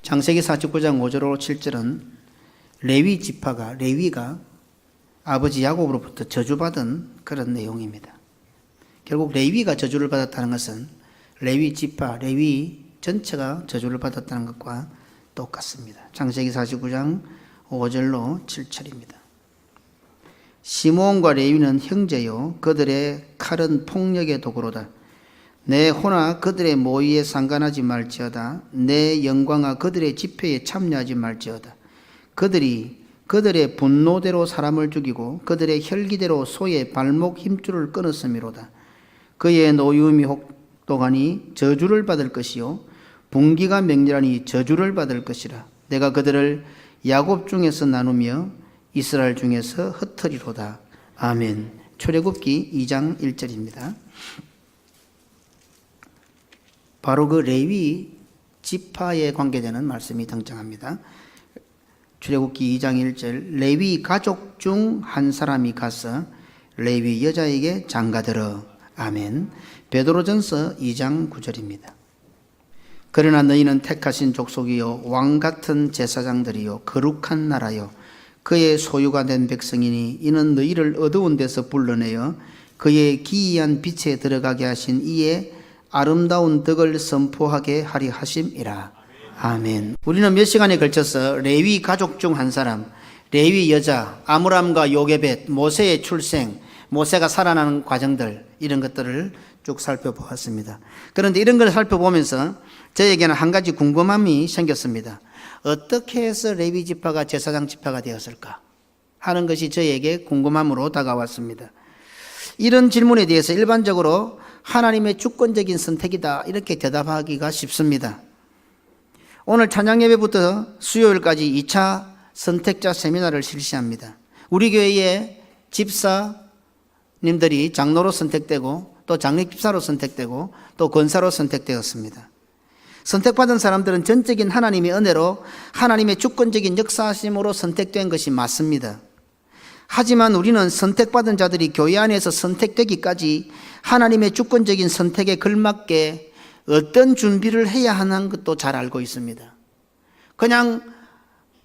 창세기 49장 5절로 7절은 레위가 아버지 야곱으로부터 저주받은 그런 내용입니다. 결국 레위가 저주를 받았다는 것은 레위 지파, 레위 전체가 저주를 받았다는 것과 똑같습니다. 창세기 49장 5절로 7절입니다. 시므온과 레위는 형제요, 그들의 칼은 폭력의 도구로다. 내 호나 그들의 모의에 상관하지 말지어다. 내 영광아 그들의 집회에 참여하지 말지어다. 그들이 그들의 분노대로 사람을 죽이고 그들의 혈기대로 소의 발목 힘줄을 끊었음이로다. 그의 노유음이 혹독하니 저주를 받을 것이요 분기가 맹렬하니 저주를 받을 것이라. 내가 그들을 야곱 중에서 나누며 이스라엘 중에서 흩으리로다. 아멘. 출애굽기 2장 1절입니다. 바로 그 레위 지파에 관계되는 말씀이 등장합니다. 출애굽기 2장 1절, 레위 가족 중 한 사람이 가서 레위 여자에게 장가들어. 아멘. 베드로전서 2장 9절입니다. 그러나 너희는 택하신 족속이요 왕 같은 제사장들이요 거룩한 나라요 그의 소유가 된 백성이니 이는 너희를 어두운 데서 불러내어 그의 기이한 빛에 들어가게 하신 이의 아름다운 덕을 선포하게 하리 하심이라. 아멘. 우리는 몇 시간에 걸쳐서 레위 가족 중 한 사람, 레위 여자, 아므람과 요게벳, 모세의 출생, 모세가 살아나는 과정들, 이런 것들을 쭉 살펴보았습니다. 그런데 이런 걸 살펴보면서 저에게는 한 가지 궁금함이 생겼습니다. 어떻게 해서 레위 지파가 제사장 지파가 되었을까 하는 것이 저에게 궁금함으로 다가왔습니다. 이런 질문에 대해서 일반적으로 하나님의 주권적인 선택이다 이렇게 대답하기가 쉽습니다. 오늘 찬양 예배부터 수요일까지 2차 선택자 세미나를 실시합니다. 우리 교회의 집사님들이 장로로 선택되고 또 장례집사로 선택되고 또 권사로 선택되었습니다. 선택받은 사람들은 전적인 하나님의 은혜로 하나님의 주권적인 역사하심으로 선택된 것이 맞습니다. 하지만 우리는 선택받은 자들이 교회 안에서 선택되기까지 하나님의 주권적인 선택에 걸맞게 어떤 준비를 해야 하는 것도 잘 알고 있습니다. 그냥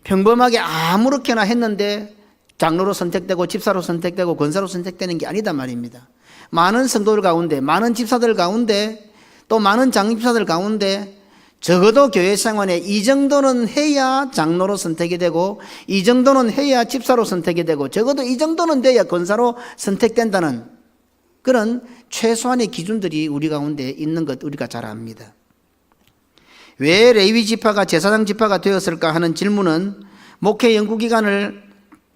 평범하게 아무렇게나 했는데 장로로 선택되고 집사로 선택되고 권사로 선택되는 게 아니다 말입니다. 많은 성도들 가운데, 많은 집사들 가운데, 또 많은 장집사들 가운데 적어도 교회 생활에 이 정도는 해야 장로로 선택이 되고 이 정도는 해야 집사로 선택이 되고 적어도 이 정도는 돼야 권사로 선택된다는 그런 최소한의 기준들이 우리 가운데 있는 것 우리가 잘 압니다. 왜 레위 지파가 제사장 지파가 되었을까 하는 질문은 목회 연구기간을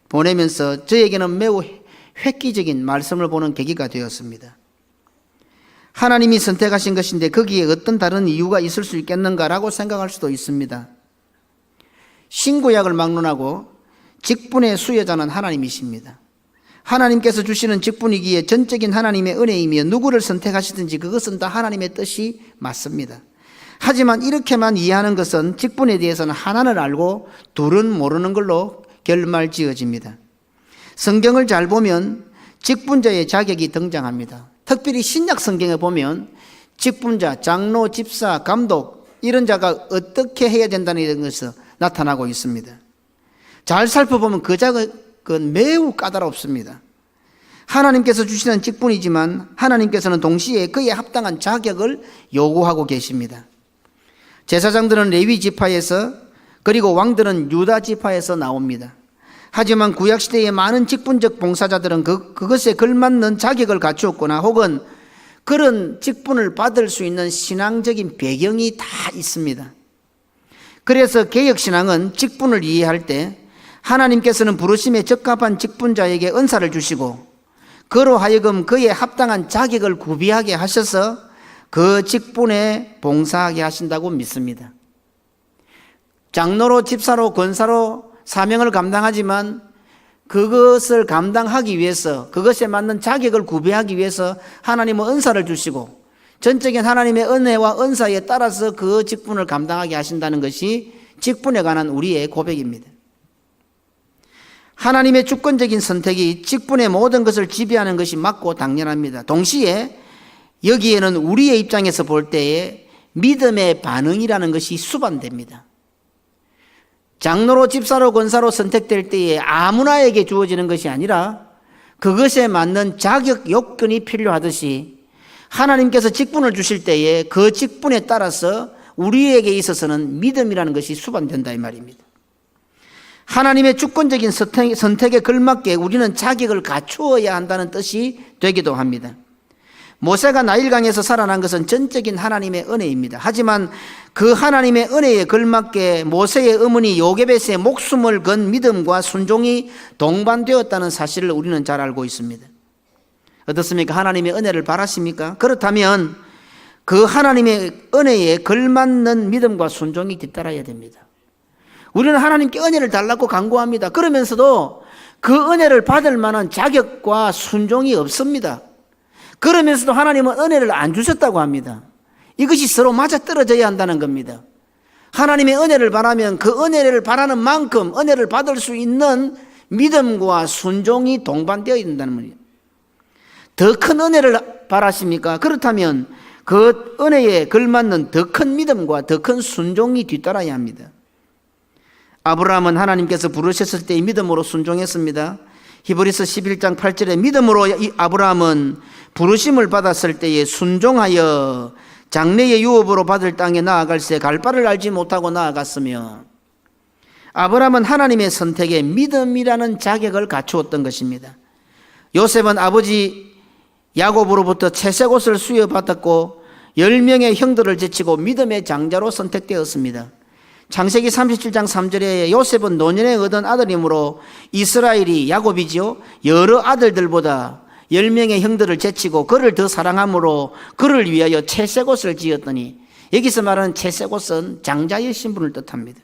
보내면서 저에게는 매우 획기적인 말씀을 보는 계기가 되었습니다. 하나님이 선택하신 것인데 거기에 어떤 다른 이유가 있을 수 있겠는가라고 생각할 수도 있습니다. 신구약을 막론하고 직분의 수여자는 하나님이십니다. 하나님께서 주시는 직분이기에 전적인 하나님의 은혜이며 누구를 선택하시든지 그것은 다 하나님의 뜻이 맞습니다. 하지만 이렇게만 이해하는 것은 직분에 대해서는 하나는 알고 둘은 모르는 걸로 결말지어집니다. 성경을 잘 보면 직분자의 자격이 등장합니다. 특별히 신약 성경에 보면 직분자, 장로, 집사, 감독 이런 자가 어떻게 해야 된다는 것이 나타나고 있습니다. 잘 살펴보면 그 자격은 매우 까다롭습니다. 하나님께서 주시는 직분이지만 하나님께서는 동시에 그에 합당한 자격을 요구하고 계십니다. 제사장들은 레위 지파에서 그리고 왕들은 유다 지파에서 나옵니다. 하지만 구약시대의 많은 직분적 봉사자들은 그것에 걸맞는 자격을 갖추었거나 혹은 그런 직분을 받을 수 있는 신앙적인 배경이 다 있습니다. 그래서 개혁신앙은 직분을 이해할 때 하나님께서는 부르심에 적합한 직분자에게 은사를 주시고 그로 하여금 그에 합당한 자격을 구비하게 하셔서 그 직분에 봉사하게 하신다고 믿습니다. 장로로, 집사로, 권사로 사명을 감당하지만 그것을 감당하기 위해서 그것에 맞는 자격을 구비하기 위해서 하나님은 은사를 주시고 전적인 하나님의 은혜와 은사에 따라서 그 직분을 감당하게 하신다는 것이 직분에 관한 우리의 고백입니다. 하나님의 주권적인 선택이 직분의 모든 것을 지배하는 것이 맞고 당연합니다. 동시에 여기에는 우리의 입장에서 볼 때에 믿음의 반응이라는 것이 수반됩니다. 장로로, 집사로, 권사로 선택될 때에 아무나에게 주어지는 것이 아니라 그것에 맞는 자격 요건이 필요하듯이 하나님께서 직분을 주실 때에 그 직분에 따라서 우리에게 있어서는 믿음이라는 것이 수반된다 이 말입니다. 하나님의 주권적인 선택에 걸맞게 우리는 자격을 갖추어야 한다는 뜻이 되기도 합니다. 모세가 나일강에서 살아난 것은 전적인 하나님의 은혜입니다. 하지만 그 하나님의 은혜에 걸맞게 모세의 어머니 요게벳의 목숨을 건 믿음과 순종이 동반되었다는 사실을 우리는 잘 알고 있습니다. 어떻습니까? 하나님의 은혜를 바라십니까? 그렇다면 그 하나님의 은혜에 걸맞는 믿음과 순종이 뒤따라야 됩니다. 우리는 하나님께 은혜를 달라고 간구합니다. 그러면서도 그 은혜를 받을 만한 자격과 순종이 없습니다. 그러면서도 하나님은 은혜를 안 주셨다고 합니다. 이것이 서로 맞아떨어져야 한다는 겁니다. 하나님의 은혜를 바라면 그 은혜를 바라는 만큼 은혜를 받을 수 있는 믿음과 순종이 동반되어 있다는 말이에요. 더 큰 은혜를 바라십니까? 그렇다면 그 은혜에 걸맞는 더 큰 믿음과 더 큰 순종이 뒤따라야 합니다. 아브라함은 하나님께서 부르셨을 때 믿음으로 순종했습니다. 히브리서 11장 8절에 믿음으로 이 아브라함은 부르심을 받았을 때에 순종하여 장래의 유업으로 받을 땅에 나아갈새 갈 바를 알지 못하고 나아갔으며, 아브라함은 하나님의 선택에 믿음이라는 자격을 갖추었던 것입니다. 요셉은 아버지 야곱으로부터 채색 옷을 수여받았고 10명의 형들을 제치고 믿음의 장자로 선택되었습니다. 창세기 37장 3절에 요셉은 노년에 얻은 아들이므로 이스라엘이 야곱이지요 여러 아들들보다 10명의 형들을 제치고 그를 더 사랑함으로 그를 위하여 채색 옷을 지었더니, 여기서 말하는 채색 옷은 장자의 신분을 뜻합니다.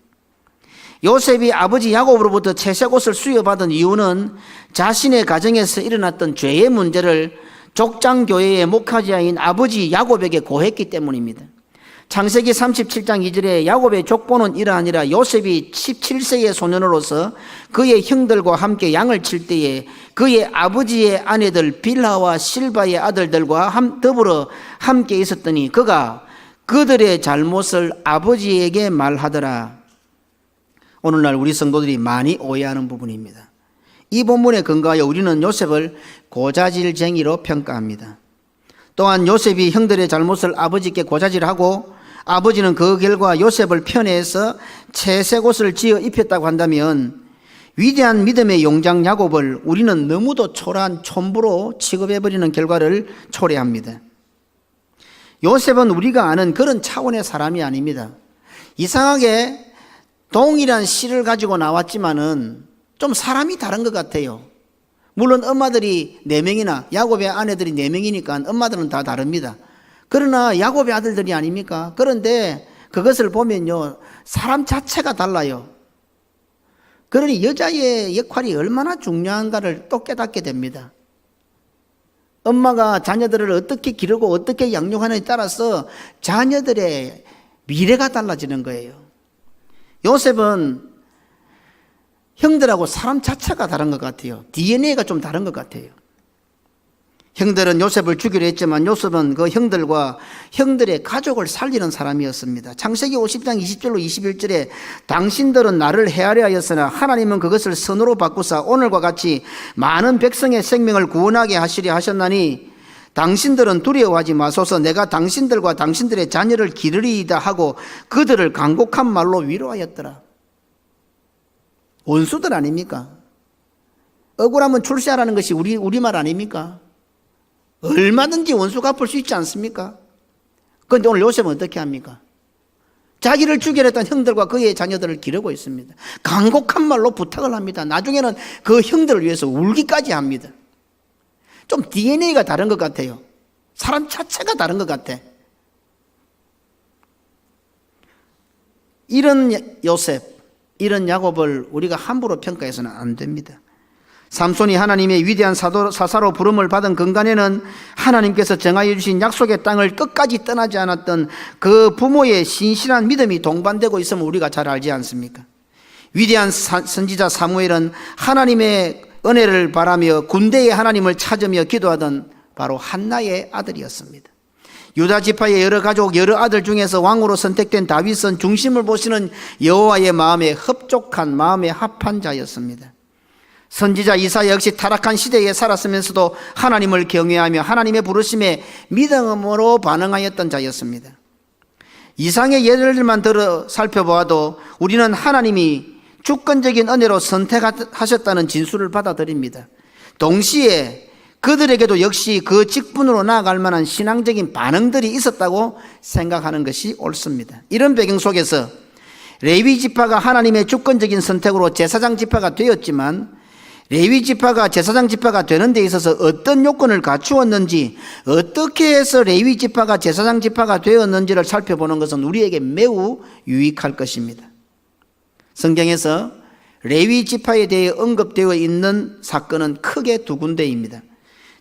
요셉이 아버지 야곱으로부터 채색 옷을 수여받은 이유는 자신의 가정에서 일어났던 죄의 문제를 족장교회의 목회자인 아버지 야곱에게 고했기 때문입니다. 창세기 37장 2절에 야곱의 족보는 이러하니라. 요셉이 17세의 소년으로서 그의 형들과 함께 양을 칠 때에 그의 아버지의 아내들 빌하와 실바의 아들들과 더불어 함께 있었더니 그가 그들의 잘못을 아버지에게 말하더라. 오늘날 우리 성도들이 많이 오해하는 부분입니다. 이 본문에 근거하여 우리는 요셉을 고자질쟁이로 평가합니다. 또한 요셉이 형들의 잘못을 아버지께 고자질하고 아버지는 그 결과 요셉을 편애해서 채색 옷을 지어 입혔다고 한다면 위대한 믿음의 용장 야곱을 우리는 너무도 초라한 촌부로 취급해버리는 결과를 초래합니다. 요셉은 우리가 아는 그런 차원의 사람이 아닙니다. 이상하게 동일한 씨를 가지고 나왔지만은 좀 사람이 다른 것 같아요. 물론 엄마들이 4명이나 야곱의 아내들이 4명이니까 엄마들은 다 다릅니다. 그러나 야곱의 아들들이 아닙니까? 그런데 그것을 보면요, 사람 자체가 달라요. 그러니 여자의 역할이 얼마나 중요한가를 또 깨닫게 됩니다. 엄마가 자녀들을 어떻게 기르고 어떻게 양육하느냐에 따라서 자녀들의 미래가 달라지는 거예요. 요셉은 형들하고 사람 자체가 다른 것 같아요. DNA가 좀 다른 것 같아요. 형들은 요셉을 죽이려 했지만 요셉은 그 형들과 형들의 가족을 살리는 사람이었습니다. 창세기 50장 20절로 21절에 당신들은 나를 헤아려 하였으나 하나님은 그것을 선으로 바꾸사 오늘과 같이 많은 백성의 생명을 구원하게 하시려 하셨나니 당신들은 두려워하지 마소서. 내가 당신들과 당신들의 자녀를 기르리이다 하고 그들을 간곡한 말로 위로하였더라. 원수들 아닙니까? 억울하면 출세하라는 것이 우리말 아닙니까? 얼마든지 원수 갚을 수 있지 않습니까? 그런데 오늘 요셉은 어떻게 합니까? 자기를 죽이려 했던 형들과 그의 자녀들을 기르고 있습니다. 간곡한 말로 부탁을 합니다. 나중에는 그 형들을 위해서 울기까지 합니다. 좀 DNA가 다른 것 같아요. 사람 자체가 다른 것 같아. 이런 요셉, 이런 야곱을 우리가 함부로 평가해서는 안 됩니다. 삼손이 하나님의 위대한 사사로 부름을 받은 근간에는 하나님께서 정하여 주신 약속의 땅을 끝까지 떠나지 않았던 그 부모의 신실한 믿음이 동반되고 있음을 우리가 잘 알지 않습니까? 위대한 선지자 사무엘은 하나님의 은혜를 바라며 군대의 하나님을 찾으며 기도하던 바로 한나의 아들이었습니다. 유다 지파의 여러 가족, 여러 아들 중에서 왕으로 선택된 다윗은 중심을 보시는 여호와의 마음에 흡족한, 마음에 합한 자였습니다. 선지자 이사야 역시 타락한 시대에 살았으면서도 하나님을 경외하며 하나님의 부르심에 믿음으로 반응하였던 자였습니다. 이상의 예들만 들어 살펴보아도 우리는 하나님이 주권적인 은혜로 선택하셨다는 진술을 받아들입니다. 동시에 그들에게도 역시 그 직분으로 나아갈 만한 신앙적인 반응들이 있었다고 생각하는 것이 옳습니다. 이런 배경 속에서 레위 지파가 하나님의 주권적인 선택으로 제사장 지파가 되었지만 레위 지파가 제사장 지파가 되는 데 있어서 어떤 요건을 갖추었는지, 어떻게 해서 레위 지파가 제사장 지파가 되었는지를 살펴보는 것은 우리에게 매우 유익할 것입니다. 성경에서 레위 지파에 대해 언급되어 있는 사건은 크게 두 군데입니다.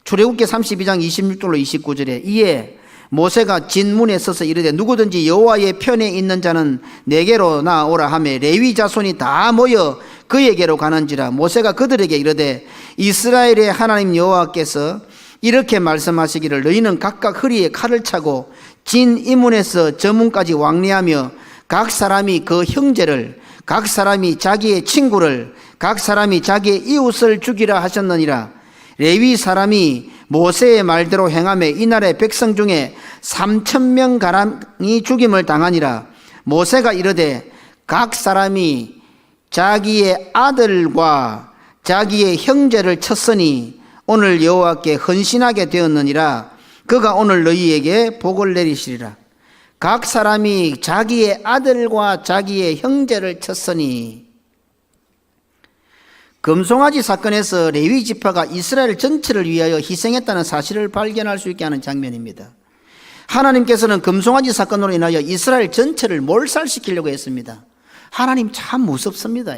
출애굽기 32장 26절로 29절에 이에 모세가 진문에 서서 이르되 누구든지 여호와의 편에 있는 자는 내게로 나오라 하매 레위 자손이 다 모여 그에게로 가는지라. 모세가 그들에게 이르되 이스라엘의 하나님 여호와께서 이렇게 말씀하시기를 너희는 각각 허리에 칼을 차고 진 이문에서 저 문까지 왕래하며 각 사람이 그 형제를, 각 사람이 자기의 친구를, 각 사람이 자기의 이웃을 죽이라 하셨느니라. 레위 사람이 모세의 말대로 행하며 이날의 백성 중에 3,000명 가량이 죽임을 당하니라. 모세가 이르되 각 사람이 자기의 아들과 자기의 형제를 쳤으니 오늘 여호와께 헌신하게 되었느니라. 그가 오늘 너희에게 복을 내리시리라. 각 사람이 자기의 아들과 자기의 형제를 쳤으니, 금송아지 사건에서 레위 지파가 이스라엘 전체를 위하여 희생했다는 사실을 발견할 수 있게 하는 장면입니다. 하나님께서는 금송아지 사건으로 인하여 이스라엘 전체를 몰살시키려고 했습니다. 하나님 참 무섭습니다.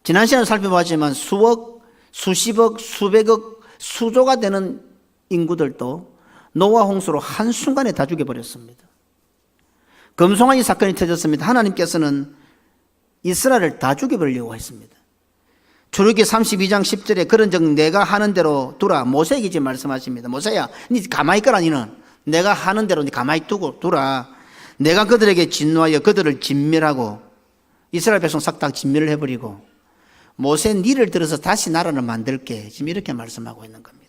지난 시간에 살펴봤지만 수억, 수십억, 수백억, 수조가 되는 인구들도 노아 홍수로 한순간에 다 죽여버렸습니다. 금송아지 사건이 터졌습니다. 하나님께서는 이스라엘을 다 죽여버리려고 했습니다. 출애굽기 32장 10절에 그런즉 내가 하는 대로 두라. 모세에게 이제 말씀하십니다. 모세야, 니 가만히 있거라. 니는 내가 하는 대로 니 가만히 두라. 내가 그들에게 진노하여 그들을 진멸하고 이스라엘 백성 싹 다 진멸을 해버리고 모세 니를 들어서 다시 나라를 만들게. 지금 이렇게 말씀하고 있는 겁니다.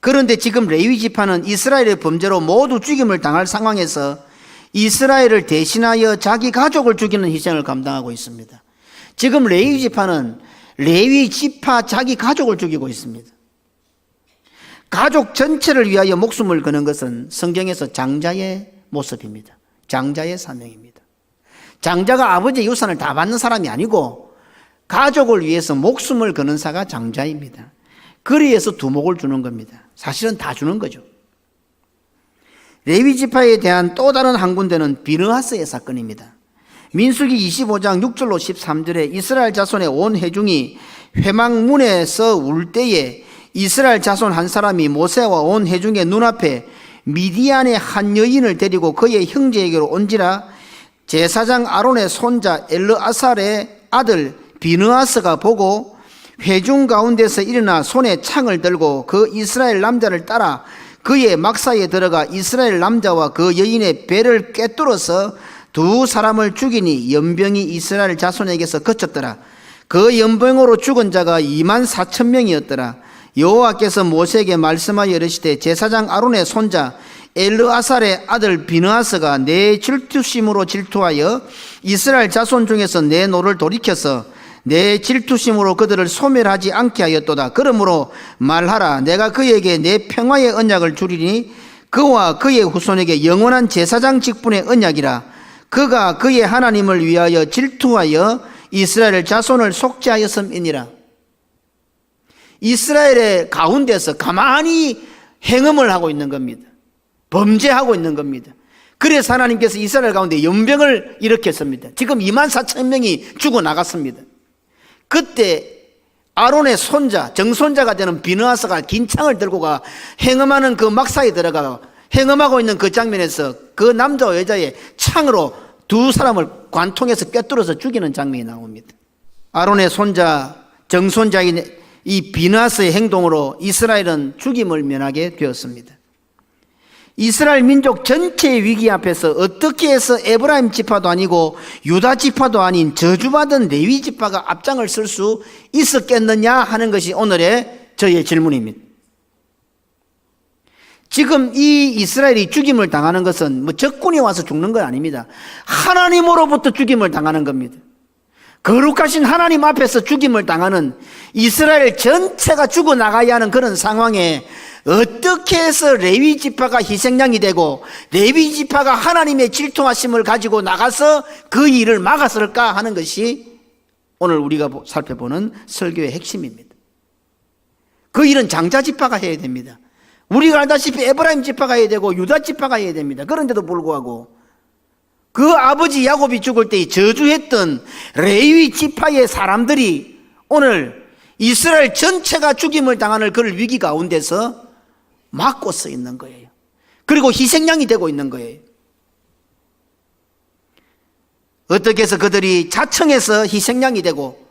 그런데 지금 레위 지파는 이스라엘의 범죄로 모두 죽임을 당할 상황에서 이스라엘을 대신하여 자기 가족을 죽이는 희생을 감당하고 있습니다. 지금 레위 지파는 레위 지파 자기 가족을 죽이고 있습니다. 가족 전체를 위하여 목숨을 거는 것은 성경에서 장자의 모습입니다. 장자의 사명입니다. 장자가 아버지의 유산을 다 받는 사람이 아니고 가족을 위해서 목숨을 거는 자가 장자입니다. 그리해서 두목을 주는 겁니다. 사실은 다 주는 거죠. 레위 지파에 대한 또 다른 한 군데는 비느하스의 사건입니다. 민수기 25장 6절로 13절에 이스라엘 자손의 온 회중이 회막문에서 울 때에 이스라엘 자손 한 사람이 모세와 온 회중의 눈앞에 미디안의 한 여인을 데리고 그의 형제에게로 온지라. 제사장 아론의 손자 엘르아살의 아들 비느하스가 보고 회중 가운데서 일어나 손에 창을 들고 그 이스라엘 남자를 따라 그의 막사에 들어가 이스라엘 남자와 그 여인의 배를 꿰뚫어서 두 사람을 죽이니 연병이 이스라엘 자손에게서 그쳤더라. 그 연병으로 죽은 자가 24,000명이었더라. 여호와께서 모세에게 말씀하여 이르시되 제사장 아론의 손자 엘르아살의 아들 비느하스가 내 질투심으로 질투하여 이스라엘 자손 중에서 내 노를 돌이켜서 내 질투심으로 그들을 소멸하지 않게 하였도다. 그러므로 말하라. 내가 그에게 내 평화의 언약을 주리니 그와 그의 후손에게 영원한 제사장 직분의 언약이라. 그가 그의 하나님을 위하여 질투하여 이스라엘 자손을 속죄하였음이니라. 이스라엘의 가운데서 가만히 행음을 하고 있는 겁니다. 범죄하고 있는 겁니다. 그래서 하나님께서 이스라엘 가운데 연병을 일으켰습니다. 지금 24,000명이 죽어나갔습니다. 그때 아론의 손자, 정손자가 되는 비느하스가 긴 창을 들고 가 행음하는 그 막사에 들어가 행음하고 있는 그 장면에서 그 남자와 여자의 창으로 두 사람을 관통해서 꿰뚫어서 죽이는 장면이 나옵니다. 아론의 손자, 정손자인 이 비느하스의 행동으로 이스라엘은 죽임을 면하게 되었습니다. 이스라엘 민족 전체의 위기 앞에서 어떻게 해서 에브라임 지파도 아니고 유다 지파도 아닌 저주받은 레위 지파가 앞장을 쓸 수 있었겠느냐 하는 것이 오늘의 저의 질문입니다. 지금 이 이스라엘이 죽임을 당하는 것은 뭐 적군이 와서 죽는 건 아닙니다. 하나님으로부터 죽임을 당하는 겁니다. 거룩하신 하나님 앞에서 죽임을 당하는 이스라엘 전체가 죽어나가야 하는 그런 상황에 어떻게 해서 레위 지파가 희생양이 되고 레위 지파가 하나님의 질투하심을 가지고 나가서 그 일을 막았을까 하는 것이 오늘 우리가 살펴보는 설교의 핵심입니다. 그 일은 장자 지파가 해야 됩니다. 우리가 알다시피 에브라임 지파가 해야 되고 유다 지파가 해야 됩니다. 그런데도 불구하고 그 아버지 야곱이 죽을 때 저주했던 레위 지파의 사람들이 오늘 이스라엘 전체가 죽임을 당하는 그 위기 가운데서 막고 서 있는 거예요. 그리고 희생양이 되고 있는 거예요. 어떻게 해서 그들이 자청해서 희생양이 되고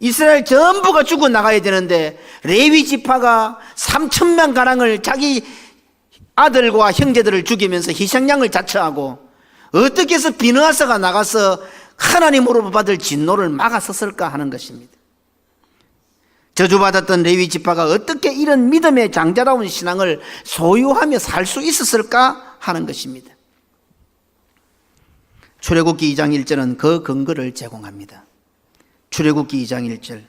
이스라엘 전부가 죽어나가야 되는데 레위 지파가 3,000명 가량을 자기 아들과 형제들을 죽이면서 희생양을 자처하고 어떻게 해서 비느하스가 나가서 하나님으로 받을 진노를 막았었을까 하는 것입니다. 저주받았던 레위 지파가 어떻게 이런 믿음의 장자다운 신앙을 소유하며 살 수 있었을까 하는 것입니다. 출애굽기 2장 1절은 그 근거를 제공합니다. 출애굽기 2장 1절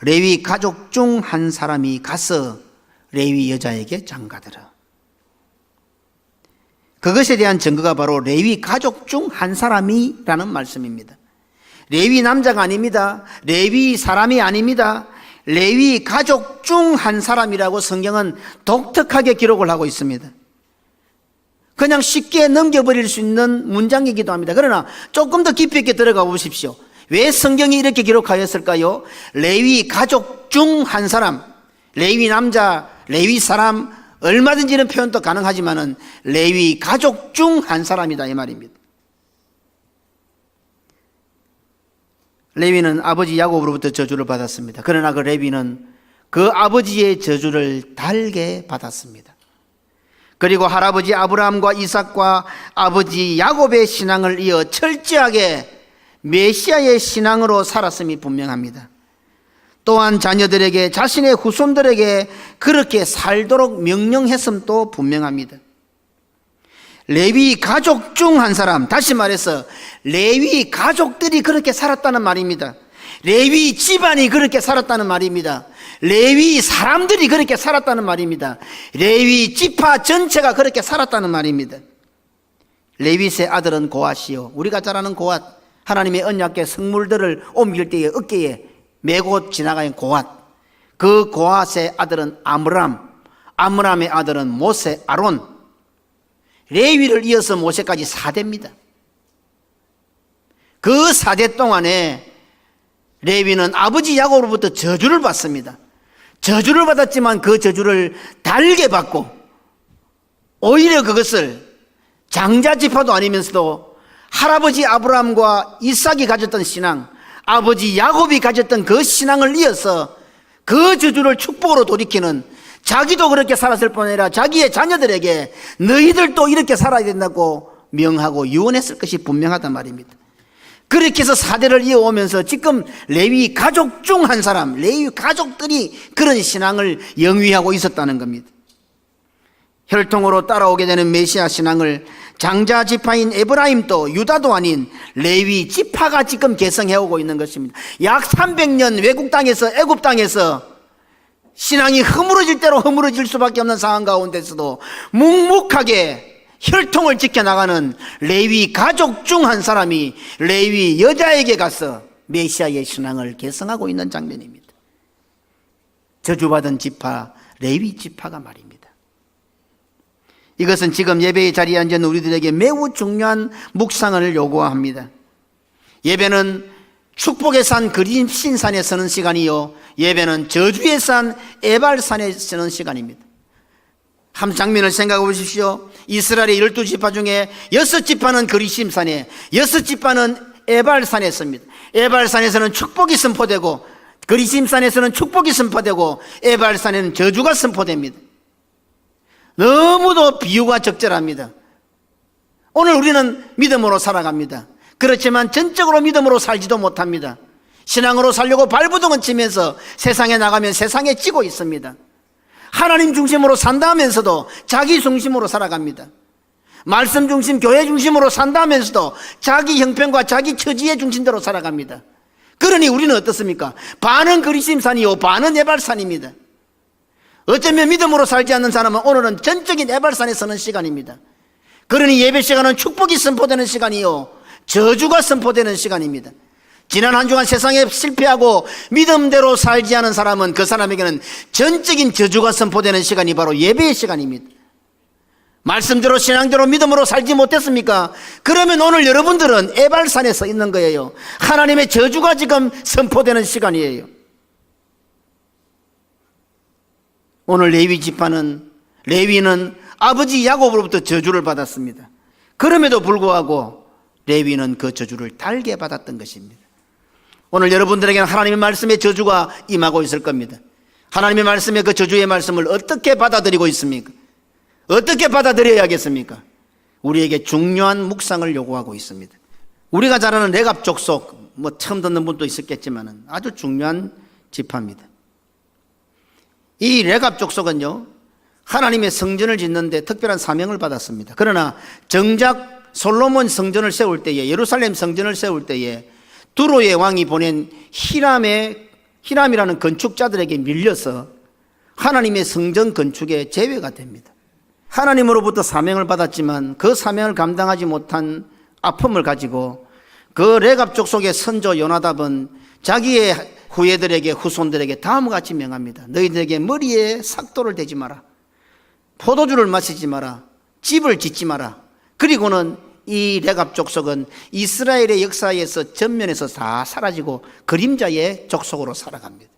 레위 가족 중 한 사람이 가서 레위 여자에게 장가들어. 그것에 대한 증거가 바로 레위 가족 중 한 사람이라는 말씀입니다. 레위 남자가 아닙니다. 레위 사람이 아닙니다. 레위 가족 중 한 사람이라고 성경은 독특하게 기록을 하고 있습니다. 그냥 쉽게 넘겨버릴 수 있는 문장이기도 합니다. 그러나 조금 더 깊이 있게 들어가 보십시오. 왜 성경이 이렇게 기록하였을까요? 레위 가족 중 한 사람, 레위 남자, 레위 사람, 얼마든지 이런 표현도 가능하지만은 레위 가족 중 한 사람이다 이 말입니다. 레위는 아버지 야곱으로부터 저주를 받았습니다. 그러나 그 레위는 그 아버지의 저주를 달게 받았습니다. 그리고 할아버지 아브라함과 이삭과 아버지 야곱의 신앙을 이어 철저하게 메시아의 신앙으로 살았음이 분명합니다. 또한 자녀들에게 자신의 후손들에게 그렇게 살도록 명령했음도 분명합니다. 레위 가족 중 한 사람, 다시 말해서 레위 가족들이 그렇게 살았다는 말입니다. 레위 집안이 그렇게 살았다는 말입니다. 레위 사람들이 그렇게 살았다는 말입니다. 레위 지파 전체가 그렇게 살았다는 말입니다. 레윗의 아들은 고앗이요, 우리가 잘 아는 고앗, 하나님의 언약궤 성물들을 옮길 때에 어깨에 메고 지나가는 고앗, 그 고앗의 아들은 아므람, 아므람의 아들은 모세, 아론, 레위를 이어서 모세까지 4대입니다. 그 4대 동안에 레위는 아버지 야곱으로부터 저주를 받습니다. 저주를 받았지만 그 저주를 달게 받고 오히려 그것을 장자 지파도 아니면서도 할아버지 아브라함과 이삭이 가졌던 신앙, 아버지 야곱이 가졌던 그 신앙을 이어서 그 저주를 축복으로 돌이키는, 자기도 그렇게 살았을 뿐 아니라 자기의 자녀들에게 너희들도 이렇게 살아야 된다고 명하고 유언했을 것이 분명하단 말입니다. 그렇게 해서 4대를 이어오면서 지금 레위 가족 중 한 사람, 레위 가족들이 그런 신앙을 영위하고 있었다는 겁니다. 혈통으로 따라오게 되는 메시아 신앙을 장자 지파인 에브라임도 유다도 아닌 레위 지파가 지금 계승해오고 있는 것입니다. 약 300년 외국 땅에서, 애굽 땅에서 신앙이 허물어질 대로 허물어질 수밖에 없는 상황 가운데서도 묵묵하게 혈통을 지켜나가는 레위 가족 중 한 사람이 레위 여자에게 가서 메시아의 신앙을 계승하고 있는 장면입니다. 저주받은 지파, 레위 지파가 말입니다. 이것은 지금 예배의 자리에 앉은 우리들에게 매우 중요한 묵상을 요구합니다. 예배는 축복의 산 그림신산에 서는 시간이요, 예배는 저주의 산 에발산에 서는 시간입니다. 한 장면을 생각해 보십시오. 이스라엘의 12지파 중에 6지파는 그리심산에, 6지파는 에발산에 섭니다. 에발산에서는 축복이 선포되고 그리심산에서는 축복이 선포되고 에발산에는 저주가 선포됩니다. 너무도 비유가 적절합니다. 오늘 우리는 믿음으로 살아갑니다. 그렇지만 전적으로 믿음으로 살지도 못합니다. 신앙으로 살려고 발부동을 치면서 세상에 나가면 세상에 찌고 있습니다. 하나님 중심으로 산다 하면서도 자기 중심으로 살아갑니다. 말씀 중심, 교회 중심으로 산다 하면서도 자기 형편과 자기 처지의 중심대로 살아갑니다. 그러니 우리는 어떻습니까? 반은 그리심산이요 반은 에발산입니다. 어쩌면 믿음으로 살지 않는 사람은 오늘은 전적인 에발산에 서는 시간입니다. 그러니 예배 시간은 축복이 선포되는 시간이요 저주가 선포되는 시간입니다. 지난 한 주간 세상에 실패하고 믿음대로 살지 않은 사람은 그 사람에게는 전적인 저주가 선포되는 시간이 바로 예배의 시간입니다. 말씀대로 신앙대로 믿음으로 살지 못했습니까? 그러면 오늘 여러분들은 에발산에 서 있는 거예요. 하나님의 저주가 지금 선포되는 시간이에요. 오늘 레위는 아버지 야곱으로부터 저주를 받았습니다. 그럼에도 불구하고 레위는 그 저주를 달게 받았던 것입니다. 오늘 여러분들에게는 하나님의 말씀의 저주가 임하고 있을 겁니다. 하나님의 말씀의 그 저주의 말씀을 어떻게 받아들이고 있습니까? 어떻게 받아들여야겠습니까? 우리에게 중요한 묵상을 요구하고 있습니다. 우리가 잘 아는 레갑 족속, 처음 듣는 분도 있었겠지만 아주 중요한 지파입니다. 이 레갑 족속은요, 하나님의 성전을 짓는데 특별한 사명을 받았습니다. 그러나 정작 솔로몬 성전을 세울 때에, 예루살렘 성전을 세울 때에 두로의 왕이 보낸 히람이라는 건축자들에게 밀려서 하나님의 성전 건축에 제외가 됩니다. 하나님으로부터 사명을 받았지만 그 사명을 감당하지 못한 아픔을 가지고 그 레갑 족속의 선조 요나답은 자기의 후손들에게 다음과 같이 명합니다. 너희들에게 머리에 삭도를 대지 마라, 포도주를 마시지 마라, 집을 짓지 마라. 그리고는 이 레갑 족속은 이스라엘의 역사에서 전면에서 다 사라지고 그림자의 족속으로 살아갑니다.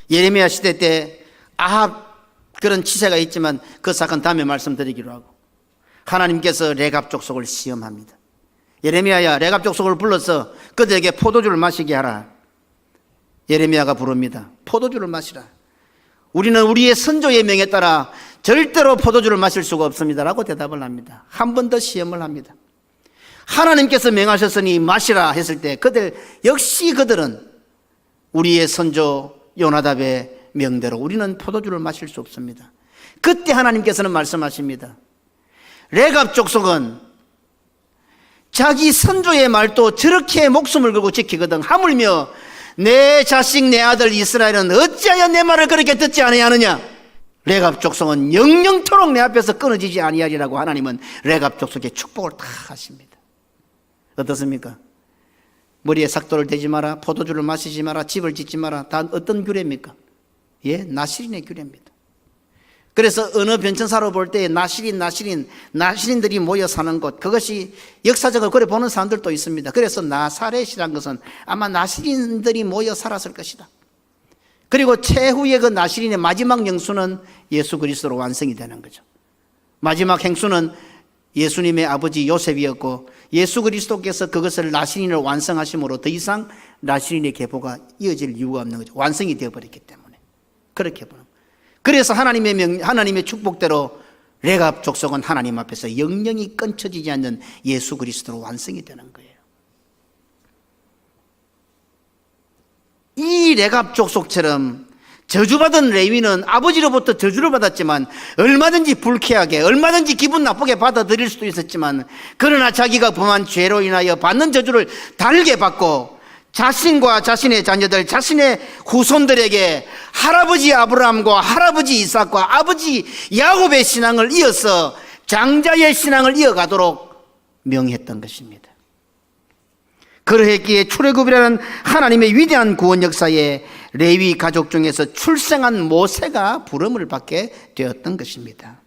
예레미야 시대 때 아합 그런 치세가 있지만 그 사건 다음에 말씀드리기로 하고, 하나님께서 레갑 족속을 시험합니다. 예레미야야, 레갑 족속을 불러서 그들에게 포도주를 마시게 하라. 예레미야가 부릅니다. 포도주를 마시라. 우리는 우리의 선조의 명에 따라 절대로 포도주를 마실 수가 없습니다 라고 대답을 합니다. 한 번 더 시험을 합니다. 하나님께서 명하셨으니 마시라 했을 때 그들은 우리의 선조 요나답의 명대로 우리는 포도주를 마실 수 없습니다. 그때 하나님께서는 말씀하십니다. 레갑 족속은 자기 선조의 말도 저렇게 목숨을 걸고 지키거든. 하물며 내 자식 내 아들 이스라엘은 어찌하여 내 말을 그렇게 듣지 아니하느냐. 레갑 족속은 영영토록 내 앞에서 끊어지지 아니하리라고 하나님은 레갑 족속의 축복을 다 하십니다. 어떻습니까? 머리에 삭도를 대지 마라, 포도주를 마시지 마라, 집을 짓지 마라. 다 어떤 규례입니까? 예, 나시린의 규례입니다. 그래서 어느 변천사로 볼 때 나시린들이 모여 사는 곳, 그것이 역사적으로 그래 보는 사람들도 있습니다. 그래서 나사렛이라는 것은 아마 나시린들이 모여 살았을 것이다. 그리고 최후의 그 나시린의 마지막 영수는 예수 그리스도로 완성이 되는 거죠. 마지막 행수는 예수님의 아버지 요셉이었고, 예수 그리스도께서 그것을 나시린을 완성하심으로 더 이상 나시린의 계보가 이어질 이유가 없는 거죠. 완성이 되어버렸기 때문에. 그렇게 보는 거예요. 그래서 하나님의 축복대로 레갑 족속은 하나님 앞에서 영영이 끊쳐지지 않는 예수 그리스도로 완성이 되는 거예요. 이 레갑 족속처럼 저주받은 레위는 아버지로부터 저주를 받았지만 얼마든지 불쾌하게, 얼마든지 기분 나쁘게 받아들일 수도 있었지만, 그러나 자기가 범한 죄로 인하여 받는 저주를 달게 받고 자신과 자신의 자녀들, 자신의 후손들에게 할아버지 아브라함과 할아버지 이삭과 아버지 야곱의 신앙을 이어서 장자의 신앙을 이어가도록 명했던 것입니다. 그러했기에 출애굽이라는 하나님의 위대한 구원 역사에 레위 가족 중에서 출생한 모세가 부름을 받게 되었던 것입니다.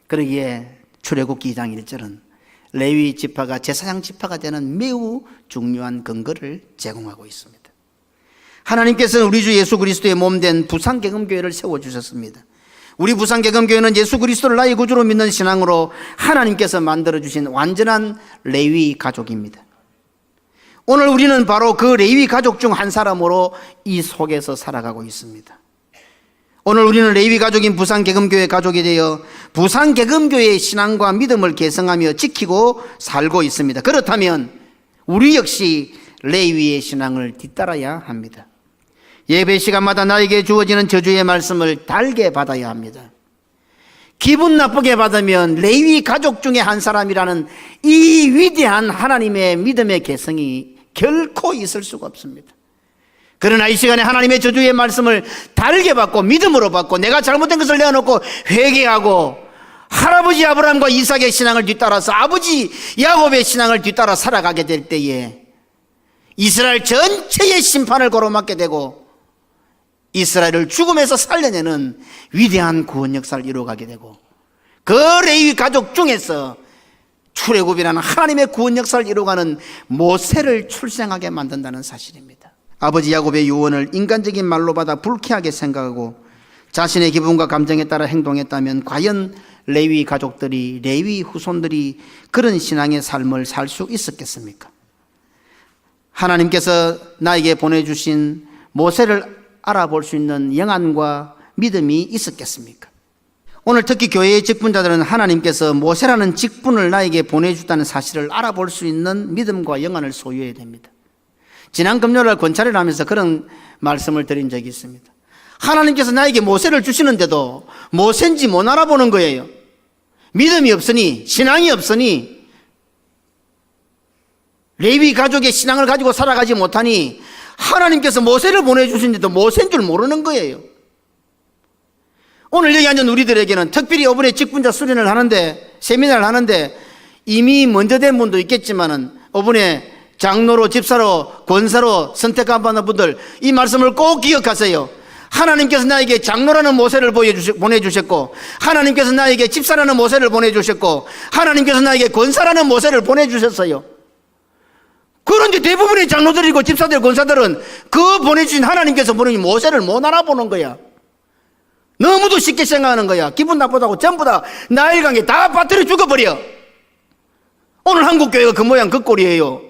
그러기에 출애굽기 2장 1절은 레위 지파가 제사장 지파가 되는 매우 중요한 근거를 제공하고 있습니다. 하나님께서는 우리 주 예수 그리스도의 몸된 부산개금교회를 세워주셨습니다. 우리 부산개금교회는 예수 그리스도를 나의 구주로 믿는 신앙으로 하나님께서 만들어주신 완전한 레위 가족입니다. 오늘 우리는 바로 그 레위 가족 중 한 사람으로 이 속에서 살아가고 있습니다. 오늘 우리는 레위 가족인 부산개금교회 가족이 되어 부산개금교회의 신앙과 믿음을 계승하며 지키고 살고 있습니다. 그렇다면 우리 역시 레위의 신앙을 뒤따라야 합니다. 예배 시간마다 나에게 주어지는 저주의 말씀을 달게 받아야 합니다. 기분 나쁘게 받으면 레위 가족 중에 한 사람이라는 이 위대한 하나님의 믿음의 계승이 결코 있을 수가 없습니다. 그러나 이 시간에 하나님의 저주의 말씀을 달게 받고 믿음으로 받고 내가 잘못된 것을 내어놓고 회개하고 할아버지 아브라함과 이삭의 신앙을 뒤따라서 아버지 야곱의 신앙을 뒤따라 살아가게 될 때에 이스라엘 전체의 심판을 가로막게 되고 이스라엘을 죽음에서 살려내는 위대한 구원 역사를 이루어가게 되고 그 레위 가족 중에서 출애굽이라는 하나님의 구원 역사를 이루어가는 모세를 출생하게 만든다는 사실입니다. 아버지 야곱의 유언을 인간적인 말로 받아 불쾌하게 생각하고 자신의 기분과 감정에 따라 행동했다면 과연 레위 가족들이, 레위 후손들이 그런 신앙의 삶을 살 수 있었겠습니까? 하나님께서 나에게 보내주신 모세를 알아볼 수 있는 영안과 믿음이 있었겠습니까? 오늘 특히 교회의 직분자들은 하나님께서 모세라는 직분을 나에게 보내주다는 사실을 알아볼 수 있는 믿음과 영안을 소유해야 됩니다. 지난 금요일 권찰을 하면서 그런 말씀을 드린 적이 있습니다. 하나님께서 나에게 모세를 주시는데도 모세인지 못 알아보는 거예요. 믿음이 없으니, 신앙이 없으니, 레위 가족의 신앙을 가지고 살아가지 못하니 하나님께서 모세를 보내주신데도 모세인 줄 모르는 거예요. 오늘 여기 앉은 우리들에게는 특별히 이번에 직분자 수련을 하는데, 세미나를 하는데 이미 먼저 된 분도 있겠지만은 이번에 장로로, 집사로, 권사로 선택한 분들 이 말씀을 꼭 기억하세요. 하나님께서 나에게 장로라는 모세를 보내주셨고 하나님께서 나에게 집사라는 모세를 보내주셨고 하나님께서 나에게 권사라는 모세를 보내주셨어요. 그런데 대부분의 장로들이고 집사들, 권사들은 그 보내주신 하나님께서 보내신 모세를 못 알아보는 거야. 너무도 쉽게 생각하는 거야. 기분 나쁘다고 전부 다 나일강에 다 빠뜨려 죽어버려. 오늘 한국교회가 그 모양 그 꼴이에요.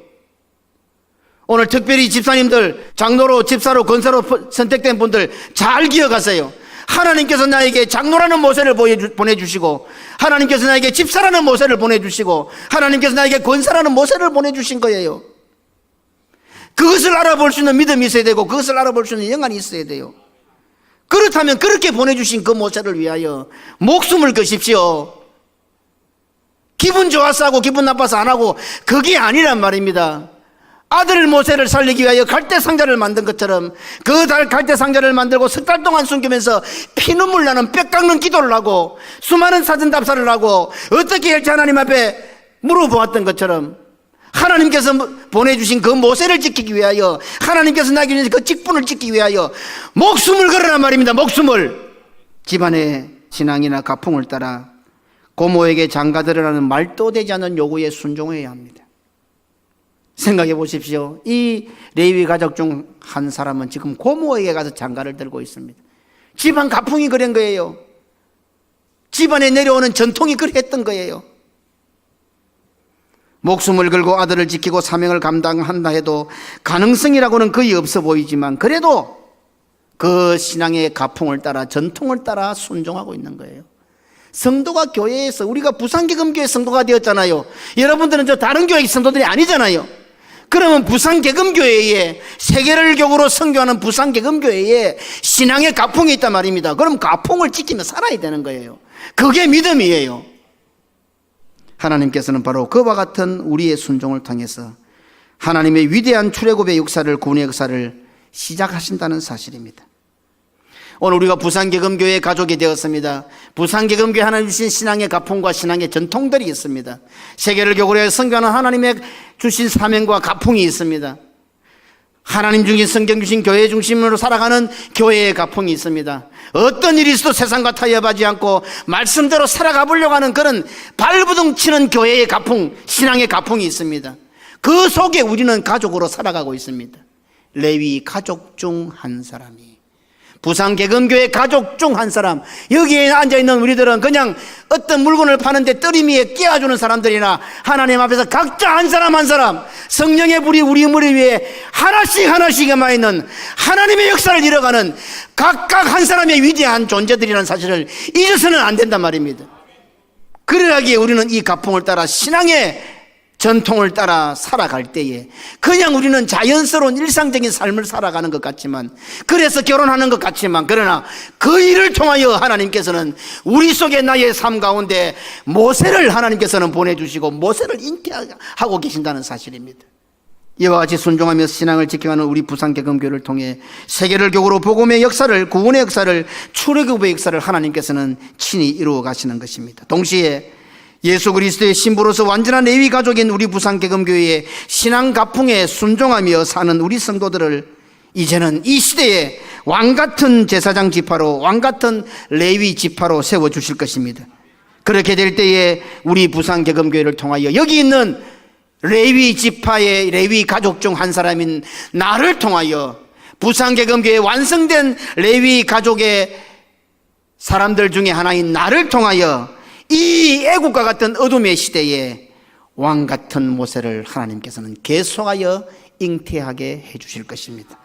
오늘 특별히 집사님들, 장로로, 집사로, 권사로 선택된 분들 잘 기억하세요. 하나님께서 나에게 장로라는 모세를 보내주시고 하나님께서 나에게 집사라는 모세를 보내주시고 하나님께서 나에게 권사라는 모세를 보내주신 거예요. 그것을 알아볼 수 있는 믿음이 있어야 되고 그것을 알아볼 수 있는 영안이 있어야 돼요. 그렇다면 그렇게 보내주신 그 모세를 위하여 목숨을 거십시오. 기분 좋아서 하고 기분 나빠서 안 하고 그게 아니란 말입니다. 아들 모세를 살리기 위하여 갈대상자를 만든 것처럼 그 갈대상자를 만들고 석 달 동안 숨기면서 피눈물 나는 뼈 깎는 기도를 하고 수많은 사전답사를 하고 어떻게 할지 하나님 앞에 물어보았던 것처럼 하나님께서 보내주신 그 모세를 지키기 위하여 하나님께서 나에게 주신 그 직분을 지키기 위하여 목숨을 걸으란 말입니다. 목숨을. 집안의 신앙이나 가풍을 따라 고모에게 장가들으라는 말도 되지 않는 요구에 순종해야 합니다. 생각해 보십시오. 이 레위 가족 중 한 사람은 지금 고모에게 가서 장가를 들고 있습니다. 집안 가풍이 그런 거예요. 집안에 내려오는 전통이 그랬던 거예요. 목숨을 걸고 아들을 지키고 사명을 감당한다 해도 가능성이라고는 거의 없어 보이지만 그래도 그 신앙의 가풍을 따라 전통을 따라 순종하고 있는 거예요. 성도가 교회에서 우리가 부산개금교회 성도가 되었잖아요. 여러분들은 저 다른 교회 성도들이 아니잖아요. 그러면 부산개금교회에 세계를 교구로 선교하는 부산개금교회에 신앙의 가풍이 있단 말입니다. 그럼 가풍을 지키며 살아야 되는 거예요. 그게 믿음이에요. 하나님께서는 바로 그와 같은 우리의 순종을 통해서 하나님의 위대한 출애굽의 역사를, 구원의 역사를 시작하신다는 사실입니다. 오늘 우리가 부산개금교회 가족이 되었습니다. 부산개금교회 하나님 주신 신앙의 가풍과 신앙의 전통들이 있습니다. 세계를 교구로 해서 선교하는 하나님의 주신 사명과 가풍이 있습니다. 하나님 주신 성경 주신 교회 중심으로 살아가는 교회의 가풍이 있습니다. 어떤 일이 있어도 세상과 타협하지 않고 말씀대로 살아가 보려고 하는 그런 발부둥 치는 교회의 가풍, 신앙의 가풍이 있습니다. 그 속에 우리는 가족으로 살아가고 있습니다. 레위 가족 중 한 사람이 부산개검교회 가족 중 한 사람, 여기에 앉아있는 우리들은 그냥 어떤 물건을 파는데 떨이미에 끼워주는 사람들이나 하나님 앞에서 각자 한 사람 한 사람 성령의 불이 우리 머리 위에 하나씩 임하있는 하나님의 역사를 이뤄가는 각각 한 사람의 위대한 존재들이라는 사실을 잊어서는 안 된단 말입니다. 그러하기에 우리는 이 가풍을 따라 신앙의 전통을 따라 살아갈 때에 그냥 우리는 자연스러운 일상적인 삶을 살아가는 것 같지만, 그래서 결혼하는 것 같지만, 그러나 그 일을 통하여 하나님께서는 우리 속에 나의 삶 가운데 모세를 하나님께서는 보내주시고 모세를 잉태하고 계신다는 사실입니다. 이와 같이 순종하며 신앙을 지켜가는 우리 부산개검교회를 통해 세계를 교구로 복음의 역사를, 구원의 역사를, 출애굽의 역사를 하나님께서는 친히 이루어 가시는 것입니다. 동시에 예수 그리스도의 신부로서 완전한 레위 가족인 우리 부산개검교회의 신앙 가풍에 순종하며 사는 우리 성도들을 이제는 이 시대에 왕같은 제사장 지파로, 왕같은 레위 지파로 세워주실 것입니다. 그렇게 될 때에 우리 부산개검교회를 통하여 여기 있는 레위 지파의 레위 가족 중 한 사람인 나를 통하여 부산개검교회 완성된 레위 가족의 사람들 중에 하나인 나를 통하여 이 애국과 같은 어둠의 시대에 왕같은 모세를 하나님께서는 계속하여 잉태하게 해 주실 것입니다.